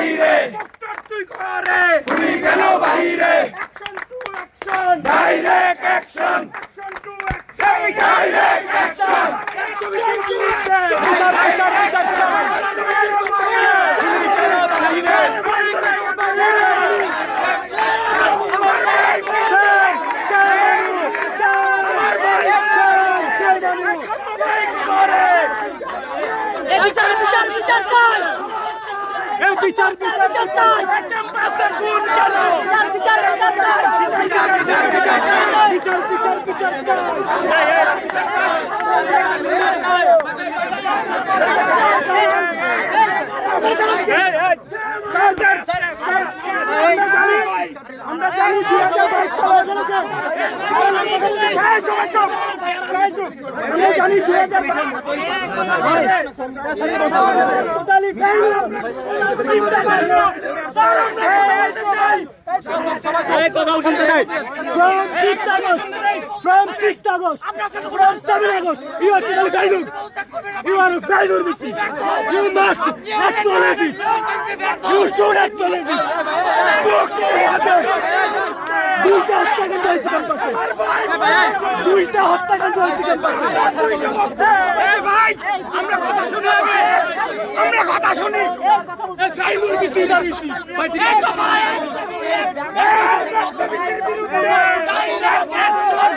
বাহিরে তুই করে তুমি কেন বাহিরে action to action direct action action to action direct action আমরা জানি 2022 From 6th August, from 7th August, you are totally failure. You are a failure, Missy. You must acknowledge it. You should acknowledge it. দুইটা হত্যাকাণ্ড হয়েছে ক্যাম্পাসে। ভাই আমরা কথা শুনি আগে, আমরা কথা শুনি। ফাইলুর বেশি দাঁড়িয়েছি ভাই, ঠিক আছে ভাই। Direct action